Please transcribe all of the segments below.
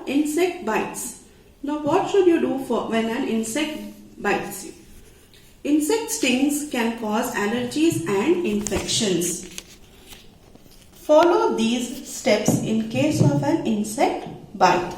insect bites. Now what should you do when an insect bites you? Insect stings can cause allergies and infections. Follow these steps in case of an insect bite.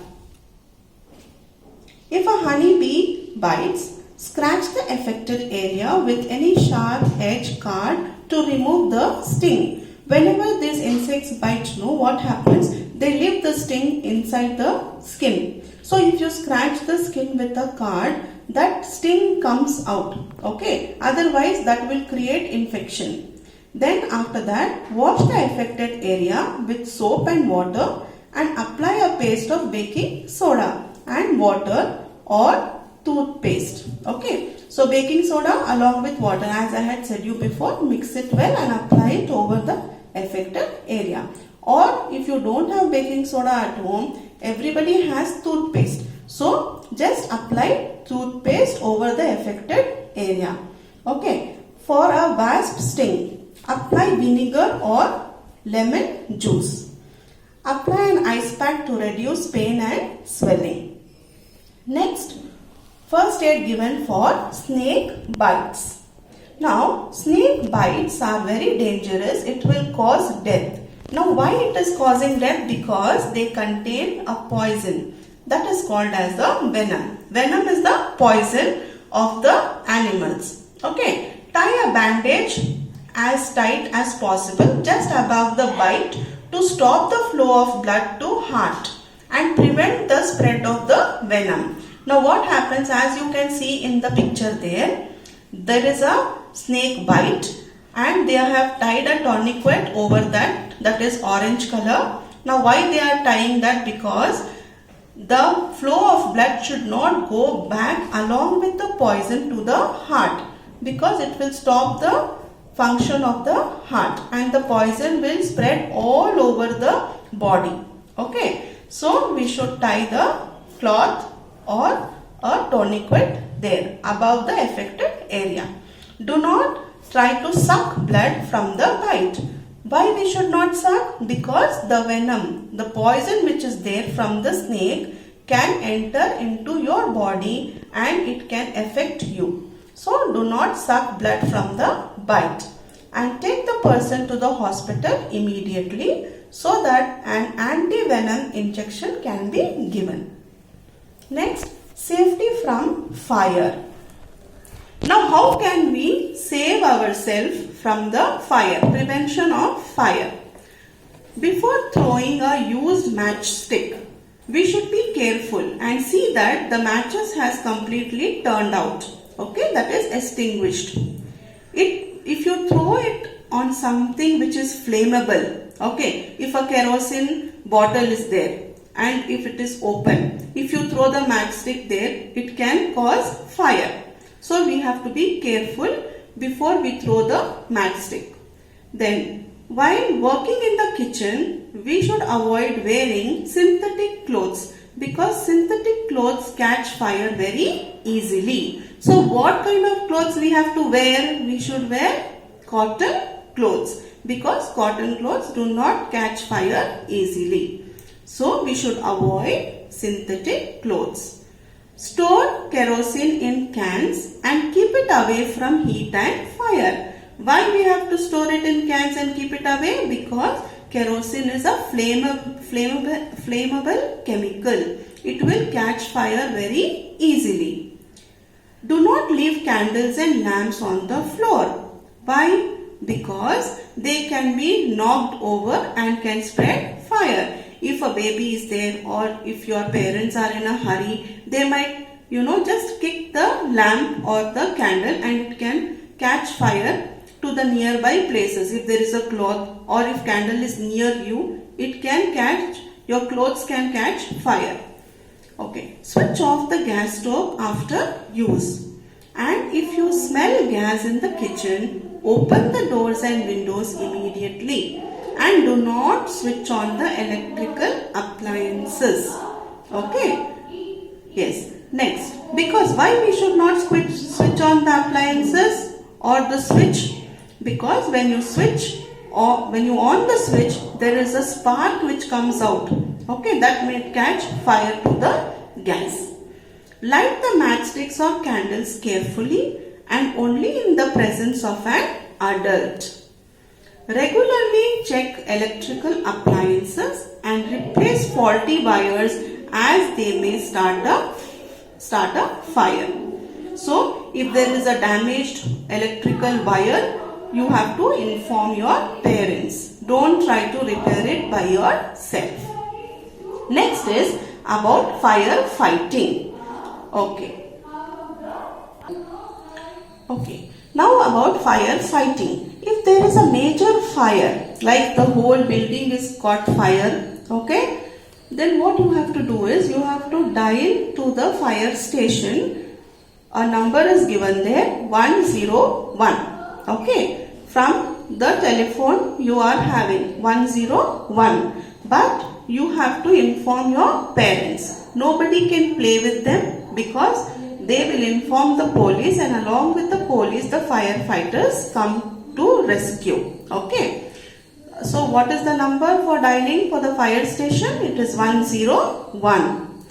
If a honeybee bites, scratch the affected area with any sharp edge card to remove the sting. Whenever these insects bite, what happens? They leave the sting inside the skin. So if you scratch the skin with a card, that sting comes out. Okay. Otherwise, that will create infection. Then after that, wash the affected area with soap and water and apply a paste of baking soda and water or toothpaste. Okay. So baking soda along with water, as I had said you before, mix it well and apply it over the affected area. Or if you don't have baking soda at home, everybody has toothpaste. So just apply toothpaste over the affected area. Okay. For a wasp sting, apply vinegar or lemon juice. Apply an ice pack to reduce pain and swelling. Next, first aid given for snake bites. Now, snake bites are very dangerous. It will cause death. Now, why it is causing death? Because they contain a poison that is called as the venom. Venom is the poison of the animals. Okay. Tie a bandage as tight as possible just above the bite to stop the flow of blood to heart and prevent the spread of the venom. Now what happens, as you can see in the picture there is a snake bite and they have tied a tourniquet over that is orange color. Now why they are tying that? Because the flow of blood should not go back along with the poison to the heart, because it will stop the function of the heart and the poison will spread all over the body. Okay, so we should tie the cloth or a tourniquet there above the affected area. Do not try to suck blood from the bite. Why we should not suck? Because the venom, the poison which is there from the snake, can enter into your body and it can affect you. So do not suck blood from the bite and take the person to the hospital immediately so that an anti-venom injection can be given. Next, safety from fire. Now how can we save ourselves from the fire? Prevention of fire. Before throwing a used matchstick, we should be careful and see that the matches has completely turned out. Okay, that is extinguished. If you throw it on something which is flammable, okay, if a kerosene bottle is there and if it is open, if you throw the matchstick there, it can cause fire. So we have to be careful before we throw the matchstick. Then, while working in the kitchen, we should avoid wearing synthetic clothes because synthetic clothes catch fire very easily. So what kind of clothes we have to wear? We should wear cotton clothes because cotton clothes do not catch fire easily. So we should avoid synthetic clothes. Store kerosene in cans and keep it away from heat and fire. Why we have to store it in cans and keep it away? Because kerosene is a flammable chemical. It will catch fire very easily. Do not leave candles and lamps on the floor. Why? Because they can be knocked over and can spread fire. If a baby is there or if your parents are in a hurry, they might, just kick the lamp or the candle and it can catch fire to the nearby places. If there is a cloth or if candle is near you, your clothes can catch fire. Okay, switch off the gas stove after use. And if you smell gas in the kitchen, open the doors and windows immediately. And do not switch on the electrical appliances. Okay? Yes. Next, because why we should not switch on the appliances or the switch? Because when you switch or when you on the switch, there is a spark which comes out. Okay, that may catch fire to the gas. Light the matchsticks or candles carefully and only in the presence of an adult. Regularly check electrical appliances and replace faulty wires as they may start a fire. So, if there is a damaged electrical wire, you have to inform your parents. Don't try to repair it by yourself. Next is about fire fighting. Okay. Now about fire fighting. If there is a major fire, like the whole building is caught fire, okay, then what you have to do is you have to dial to the fire station. A number is given there, 101. Okay, from the telephone you are having 101, but you have to inform your parents. Nobody can play with them because they will inform the police, and along with the police the firefighters come to rescue. Okay. So what is the number for dialing for the fire station? It is 101.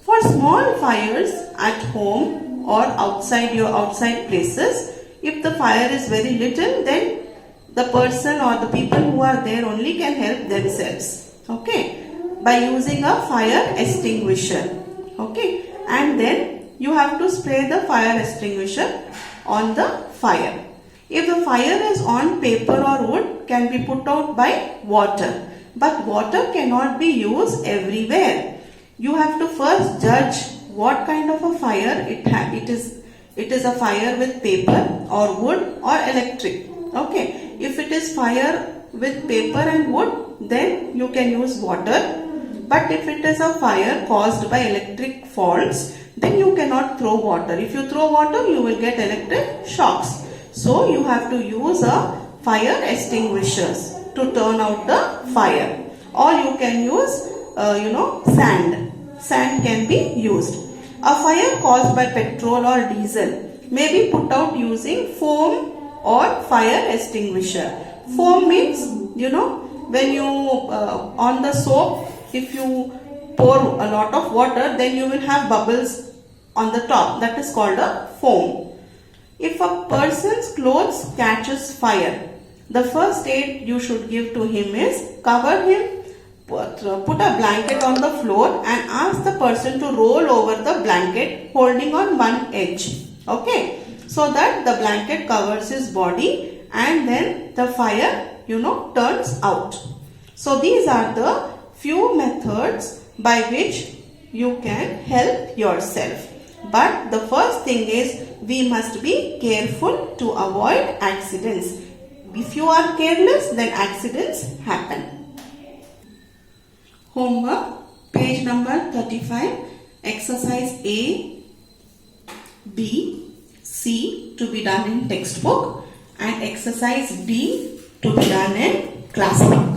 For small fires at home or outside places, if the fire is very little, then the person or the people who are there only can help themselves. Okay. By using a fire extinguisher. Okay. And then you have to spray the fire extinguisher on the fire. If the fire is on paper or wood, can be put out by water. But water cannot be used everywhere. You have to first judge what kind of a fire it is. It is a fire with paper or wood or electric. Okay. If it is fire with paper and wood, then you can use water. But if it is a fire caused by electric faults, then you cannot throw water. If you throw water, you will get electric shocks. So you have to use a fire extinguishers to turn out the fire. Or you can use, sand. Sand can be used. A fire caused by petrol or diesel may be put out using foam or fire extinguisher. Foam means, when you, on the soap, if you pour a lot of water, then you will have bubbles on the top. That is called a foam. If a person's clothes catches fire, the first aid you should give to him is cover him, put a blanket on the floor and ask the person to roll over the blanket holding on one edge. Okay, so that the blanket covers his body and then the fire, turns out. So these are the few methods by which you can help yourself. But the first thing is we must be careful to avoid accidents. If you are careless, then accidents happen. Homework, page number 35, exercise A, B, C to be done in textbook and exercise D to be done in classroom.